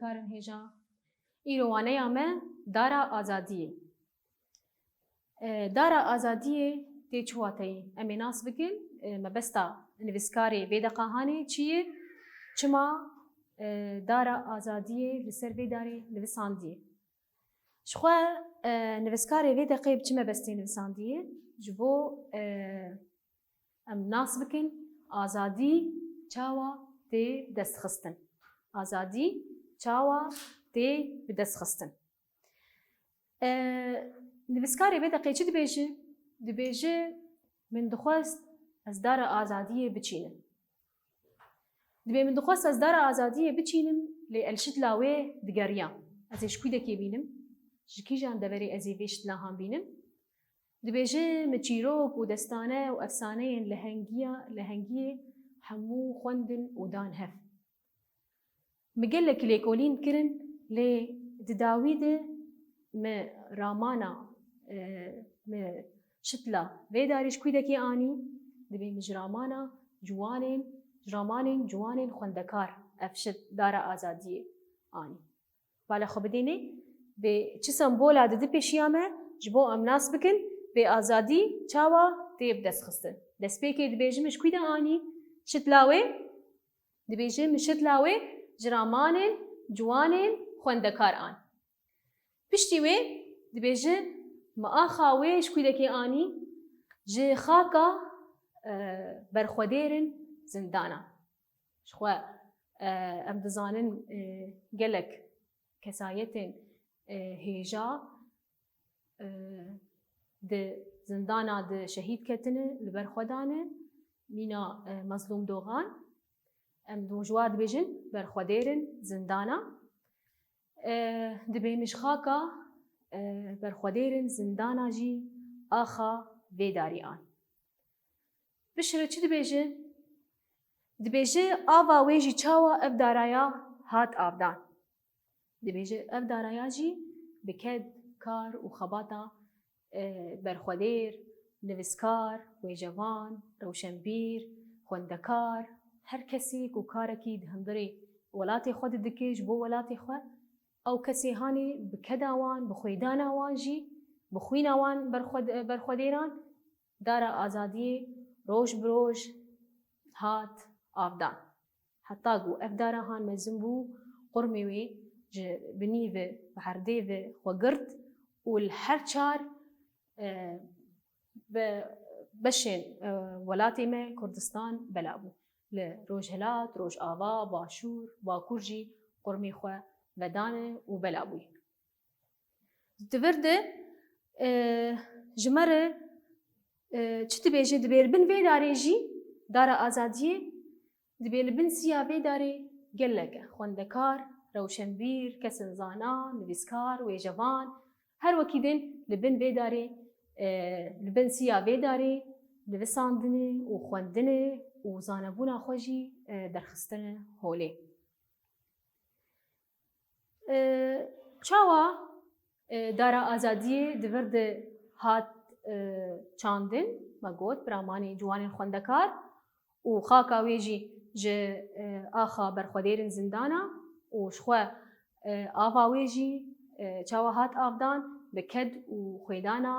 dikarin hêja. Îro waneya me dara azadiyê ye. Dara azadiyê tê çi wateyê? Em ê nas bikin mebesta nivîskarê vê deqa hanê çi ye? Çima dara azadiyê li ser vê darê nivisandiye. Ji xwe nivîskarê vê deqê bi çi mebestê nivisandiye? Ji bo em nas bikin azadî çawa tê destxistin. Azadî çawa tê bi destxistin. Nivîskarê vê deqê çi dibêje? Dibêje min dixwest ez dara azadiyê biçînim. Dibê min dixwest ez dara azadiyê biçînim lê elşitla wê digeriyam. Ez ê ji kwîdekê bînim, ji kîjan deverê ez ê vê şitlahan bînim? Dibêje min çîrok û destane û efsaneyên lehengiyê hemû xwendin û dan hev. Mi gelekî lêkolîn kirin lê di dawî de mi ramana mi şitla vê darê ji kwîdekê anî dibê min ji ramanên ciwanên xwendekar ev şit dara azadiyê anî. Bala xwe bidêne vê çi sembola didi pêşiya me ji bo em nas bikin vê azadî çawa tê bi destxistin. Destpêkê dibêje min ji kwî de anî? Şitla wê dibêje min şitla wê ji ramanên ciwanên xwendekar anî. Piştî wê dibêje mi axa wê ji kwîdekê anî? Ji xaka berxwedêrên zindanan. Ji xwe em dizanin gelek kesayetên hêja di zindana di şehîd ketine li ber xwe dane mîna mezlûm dogan. Em dijwar dibêjin berxwedêrên zindana. Dibê min ji xaka berxwedêrên zindana jî axa vê darî an. Bişire çi dibêje? Dibêje ava wê jî çawa ev daraya hat avdan. Dibêje ev daraya jî bi ked, kar û xebata berxwedêr, nivîskar, wêcevan, rewşenbîr, xwendekar, her kesî ku karekî di hundirê welatê xwe didike ji bo welatê xwe, ew kesê hanê bi keda wan, bi xwêdana wan jî, bi xwîna wan berxwedêran dara azadiyê roj bi roj hat avdan. Heta ku ev dara han mezin bû qurmê wê ji binîvê bi herdê ve xwe girt û li her çar beşên welatê me Kurdistan belabû. Li Rojhilat, Rojava, Başûr, Bakur jî qurmê xwe vedane û belabûye. Di vir de ji me re çi dibêje? Dibê li bin vê darê jî dara azadiyê dibê li bin siya vê darê geleke xwendekar, rewşenbîr, kesên zana, nivîskar, wêcevan her wekî din li bin vê darê li bin siya vê darê nivisandine û xwendine û zanebûna xwe jî derxistine holê. Çawa dara azadiyê di vir de hat çandin me got bi ramanê ciwanên xwendekar û xaka wê jî ji axa berxwedêrên zindana û ji xwe ava wê jî çawa hat avdan bi ked û xwêdana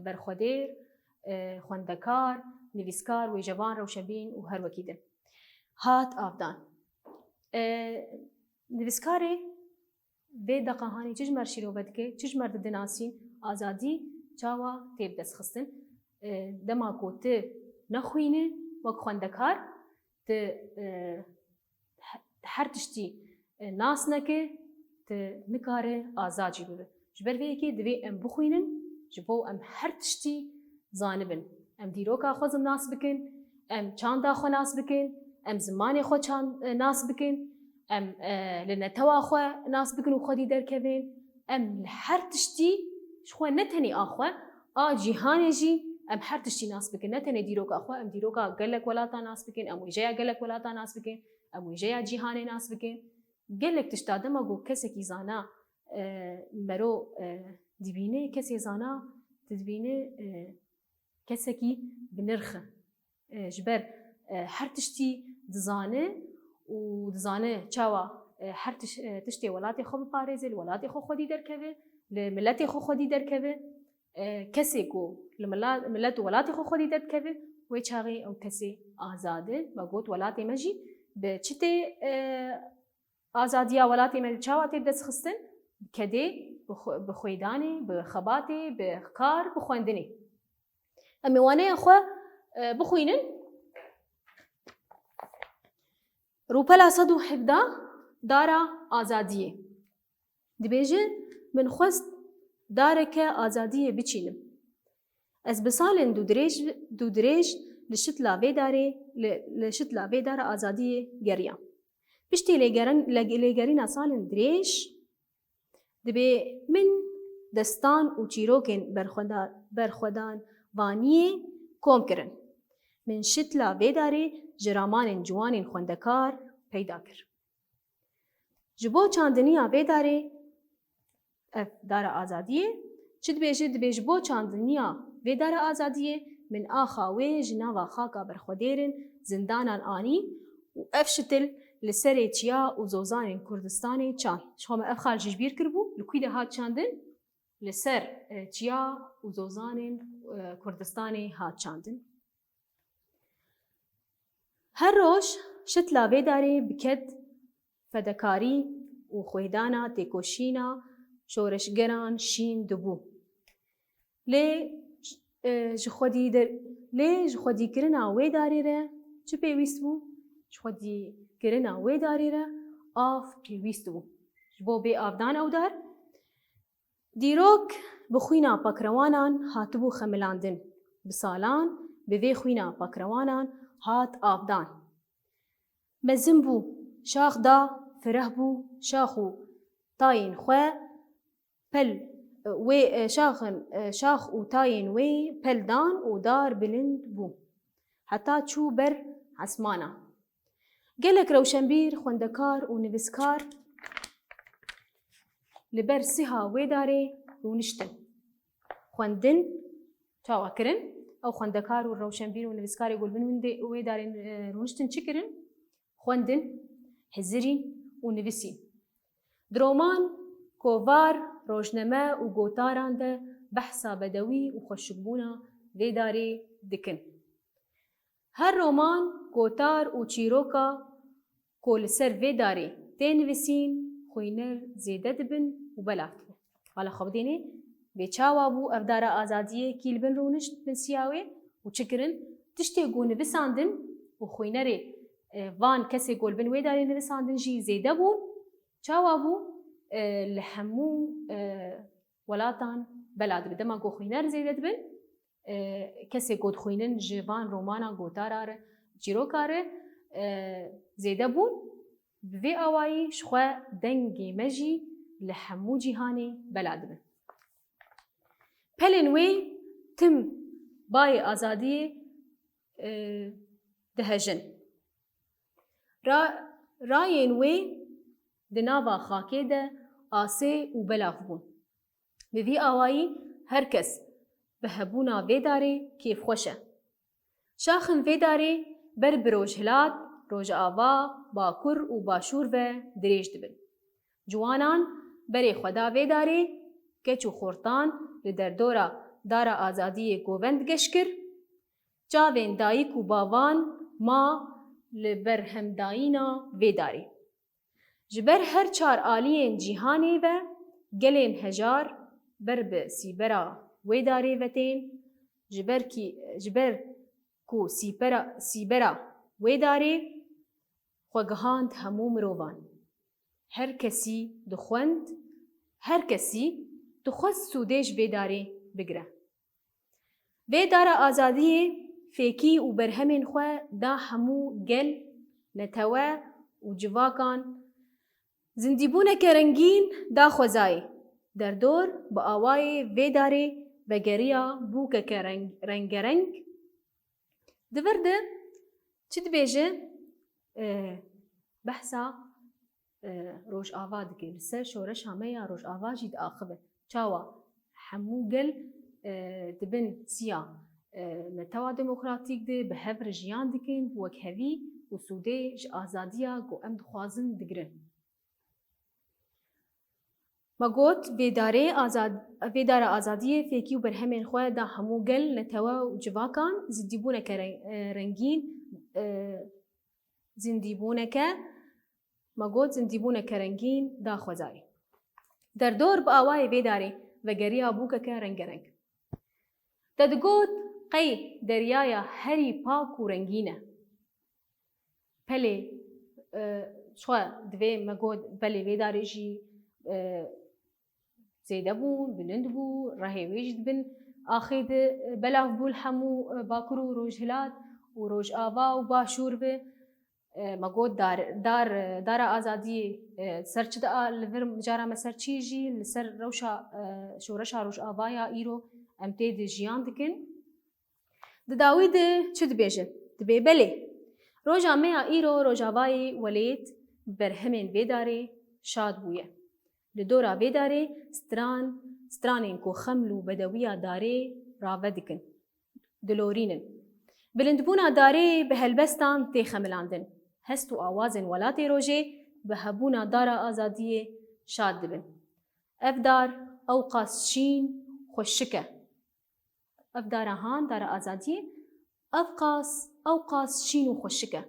berxwedêr, xwendekar, nivîskar, wêcevan, rewşenbîr û her wekî din hat avdan. Nivîskarê vê deqa hanê çi ji mer şîrove dike? Çi ji mer didinasîn azadî çawa tê bi destxistin? Dema ku tu nexwînî wek xwendekar, tu her tiştî nas neke, tu nikare azad jî bibe. Ji ber vê yekê divê em bixwînin ji bo em her tiştî zanibin. Em dîroka xwe nas bikin, em çanda xwe nas bikin, em zimanê xwe nas bikin, em li netewa xwe nas bikin û xwedî derkevin. Em li her tiştî ji xwe ne tenê a xwe, a cîhanê jî em her tiştî nas bikin. Ne tenê dîroka xwe, em dîroka gelek welata nas bikin, em wêjeya gelek welata nas bikin, em wêjeya cîhanê nas bikin. Gelek tişta dema got kesekî zana mero dibîne, kesê zana dibîne kesekî bi nirxe. Ji ber her tiştî dizane û dizane çawa هر تشتي ولاتي خو بپارێزێ ولاتي خو خودی دەرکەوێ لە ملەتی خو خودی دەرکەوێ کەسێک و لە ملەت و وڵاتی خو خودی دەرکەوێ وێ چاغی ئەو کەسێ ئازادە بە گوت وڵاتی مەژی بە چتێ ئازادیا وڵاتی مە چاوا تێ دەستخستن کەدێ بە خوێدانێ بە خەباتێ بە کار بە خوێندنێ ئەم میوانەیە خو بخوێنن ڕووپەلا 117 دارا ئازادیە دەبێژێ من خۆست دارێکە ئازادیە بچینم ئەس بە ساڵێن دوو درێژ لە شت لاوێ دارە ئازادیە گەڕیە پشتی لێگەرینە ساڵێن درێژ دەبێ من دەستان و چیرۆکێن بەرخۆدان وانیە کۆم کردن من شت لاوێ دارێ ژرامانên ciwanên خوێندەکار پەیدا کرد ji bo çandiniya vê darê ev dara azadiyê çi dibêje ji bo çandiniya vê dara azadiyê min axa wê ji nava xaka berxwedêrin zindanan anî û ev şitil li serê çiya û zozanên Kurdistanê çand ji xwe me ev xal ji bîr kiribû li kwî de hat çandin li ser çiya û zozanên Kurdistanê hat çandin her roj şit la vê darê biket fedekarî û xwêdana têkoşîna şoreşgeran şîn dibû lê ji xwedîkirina wê darê re çi pêwîst bû ji xwedîkirina wê darê re av pêwîst bû ji bo bê avdan ew dar dîrok bi xwîna pakrewanan hatibû xemilandin bi salan bi vê xwîna pakrewanan hat avdan mezin bû şax da fireh bû şax û tayên xwe pel wê şax û tayên wê pel dan û dar bilind bû heta çû ber esmana gelek rewşenbîr xwendekar û nivîskar li ber siha wê darê rûniştin xwendin çawa kirin ew xwendekar û rewşenbîr û nivîskarê gulbin wê darê rûniştin çi kirin xwendin hezirîn û nivîsîn di roman kovar rojname û gotaran de behsa bedewî û xweşikbûna vê darê dikin her roman gotar û çîroka ku li ser vê darê tê nivîsîn xwîner zêde dibin û belav dibin vala xwe bidênê bê çawa bû ev dara azadiyê kî li bin rûnişt bin siya wê û çi kirin tiştê ku nivîsandin û xwînerê van kesê ku li bin wê darê nivîsandin jî zêde bûn çawa bû li hemû welatan bela dibe dema ku xwîner zêde dibin kesê ku dixwînin ji van romana gotara re çîroka re zêde bûn bi vê awayî ji xwe dengê me jî li hemû cîhanê bela dibin pelên wê tim bayê azadiyê dihejin rayên wê di nava xakê de asê û belav bûn bi vî awayî her kes bi hebûna vê darê kêfxweş e şaxên vê darê ber bi rojhilat rojava bakur û başûr ve dirêj dibin ciwanan berê xweda vê darê keç û xortan li derdora dara azadiyê govend geş kir çavên dayîk û bavan ma li berhemdayîna vê darê ji ber her çar aliyên cîhanê ve gelên hejar ber bi sîbera wê darê vetên ji ber ku sîbera wê darê xwegihand hemû mirovan her kesî dixwend her kesî dixwest sûdê ji vê darê bigire vê dara azadiyê fêkî û berhemên xwe da hemû gel netewe û civakan zindîbûneke rengîn da xwezayê derdor bi awayê vê darê vegeriya bûkeke rengereng di vir de çi dibêje behsa rojava dike li ser şoreşa me ya rojava jî diaxive çawa hemû gel dibin siya netewa demokratîk de bi hev re jiyan dikin wek hevî û sûdê ji azadiya ku em dixwazin digirin مگوت ویدار آزادی فیکی و برهمین خواه دا همو گل نتوا و جواکان زندیبونه که رنگین زندیبونه که رنگین دا خوزاری. در دور با آوای ویداری و گری آبوکه که رنگ رنگ. دادگوت قی دریایا هری پاک و رنگینه. پلی شوه دوی مگود پلی ویداری جی زیده بون، بلند بون، راهی ویجد بن آخید بلاف بول همو باکر و روج هلات و روج آوا و باشور به مگود دار آزادی سرچ دا لور جارا مسر چیجی لسر روشا شورشا روج آوایا ایرو امتید جیان دکن داوی ده چه دبیجه دبی بله روج آمیا ایرو روج آوای ولید برهمین ویداری شاد بویه لدورا ویداری سترانین کو خملو بدویا داری راودکن دلورینن بلندبونا داری به هلبستان تی خملاندن هست و آوازن ولاتی روژه به هبونا دارا آزادی شاد دبن افدار اوقاس شین خوشکه افدار هان دارا آزادی اوقاس شین و خوشکه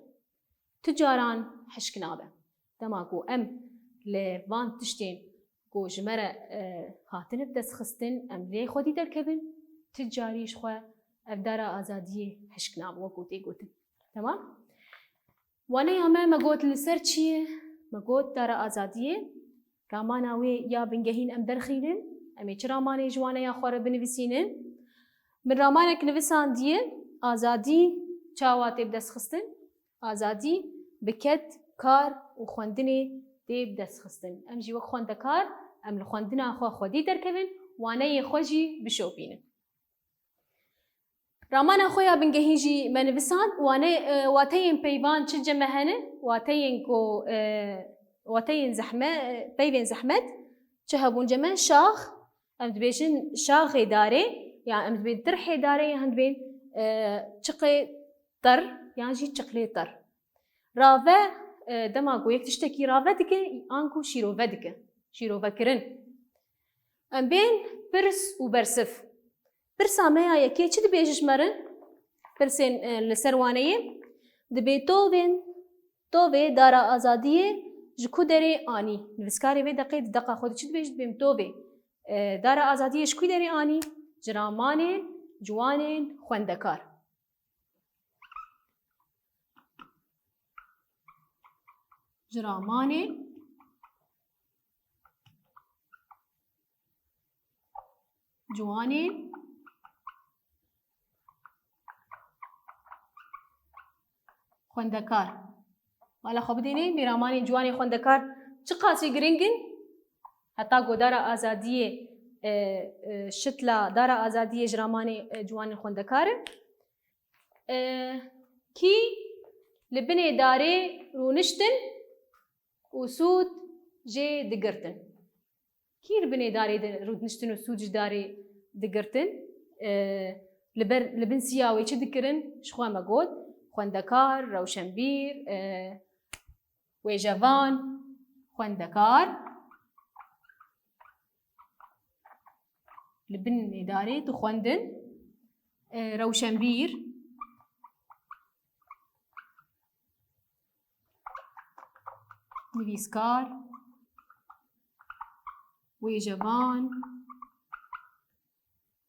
تجاران حشکنابه دماغو ام لوان تشتين کو جمره هاتن بدس خستن ام لی خودی درکبن تجاریش خو افدارا آزادی حشکناب وکوتی گوتن تمام وانا همه مگوت لسر چیه مگوت دارا آزادیه راماناوی یا بنگهین ام درخینن امی چه رامانه جوانه یا خواره بنویسینن من رامانک نویسان دیه آزادی چاواتی بدس خستن آزادی بکت کار و خوندنی دیب دست خستن ام جی وقت خوندکار ام لخوندنا خودی درکبن وانه خوشی بشوبینن رامان خویا بنگهیجی منویسان وانه واتین پیوان چه جمهنه واتین زحمت چه هبون جمه شاخ ام دبیشن شاخ داره يعني ام دبین ترحی داره هم دبین چقی طر يعني جی چقلی طر راوه دماغو یک تشتکی راوه دکه آنکو شیروه دکه شیروه کرن ام بین پرس و برسف پرسا میا یکی چی دبیجش مرن پرسین لسروانه دبی تووه دارا آزادیه جکو داری آنی نویسکاری وی دقیقه خود چی دبیجد بیم تووه دارا آزادیه جکو داری آنی جرامانین جوانین خوندکار جرامانین جوانین خوندکار والا خب دینین بیرامانین جوانین خوندکار چه قاسی گرینگن حتی گو دارا آزادیه شتلا دارا آزادیه جرامانین جوانین خوندکار کی لبنه داره رونشتن و سود جه دگرتن کی لبنه داره رونشتن و سود جه داره دگرتن لبن سیاوی چه دکرن شخواه مگود خوندکار روشنبیر ویجوان خوندکار لبن اداره تو خوندن روشنبیر نویسکار ویجوان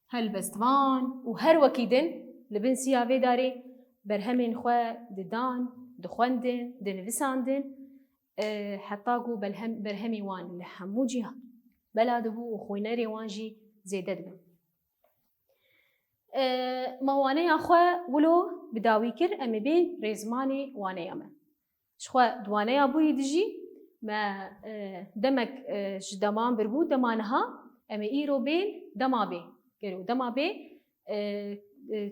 هلبستوان و هر وکیدن لبن سیاوی داره برهمین خواه ددان دخوندن دنویساندن حتی گو برهمی وان لحمو جیها بلاده بو و خوینری وانجی زیده دبن موانه خواه ولو بداوی کر امی بین ریزمانی وانه اما شخوا دوانه بوی دجی ما دمک جدمان بربو دمانها امی ایرو بین دما بی گرو دما بی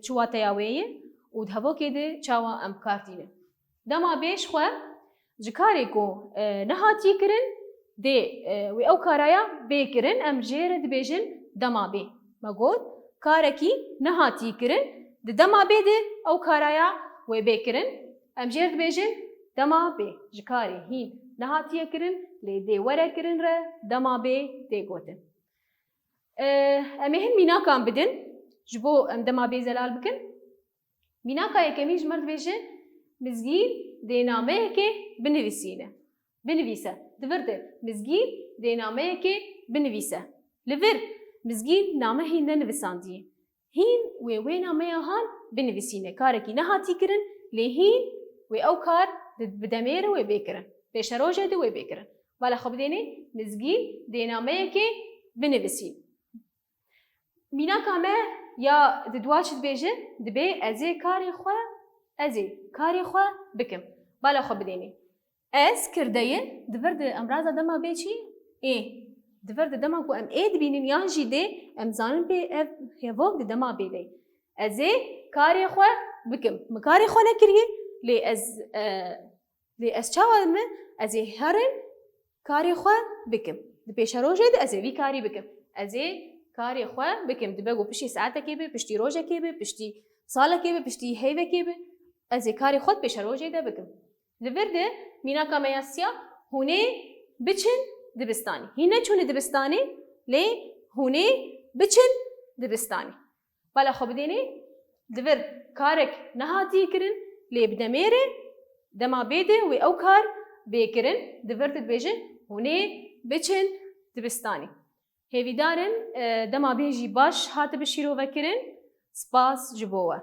چواتیاویه و دهوو کده چاوا ام کارتینه دما بیش خو جکاری کو نهاتی کرن دی و او کارایا بیکرن ام جیر دبیجن دما بی مگود کارکی نهاتی کرن د دما بی دی او کارایا و بیکرن ام جیر دبیجن دما بی جکاری هی نهاتیه کرن لی دی وره کرن ره دما بی دی گوتن امهن میناکان بدن جبو ام دما بی زلال بکن میناکا یکمیش مرد بیشه مزگیر دی نامه که بنویسینه بنویسه دورده مزگیر دی نامه که بنویسه لور مزگیر نامه هینده نویساندیه هین وی نامه هان بنویسینه کارکی نهاتی کرن لی هین وی او کار بدمیر وی بیکرن پیش روژه دی وی بیکرن والا خب دینه مزگیر دی نامه که بنویسین مینا کامه یا دواچت بیجه دبی ازی کاری خواه بکم والا خب دینه از کردهیه دورد امراض دما بیچی دورد دما کو ام اید بینین یان جیده ام زانن بی هیوگ دما بیده ازی کاری خواه بکم مکاری خواه نکریه لی از چاوه ازی هرن کاری خواه بکم دی پیش روژه ده ازی وی کاری بکم ازی کاری خواه بکم دی بگو پشتی ساعته که بی پشتی روژه که بی پشتی ساله که بی پشتی هیوه که بی ازی کاری خود پیش روژه ده بکم لورده مینا کامیاسیا هونه بچن دبستانی هینه چونه دبستانی لی هونه بچن دبستانی بالا خب دینی دور کارک نهاتی کرن لی بدمیره دما بیده و او کار بیکرن دورت بیجه هونه بچن دبستانی هیوی دارن دما بیجی باش هات بشیرو وکرن سپاس جبوه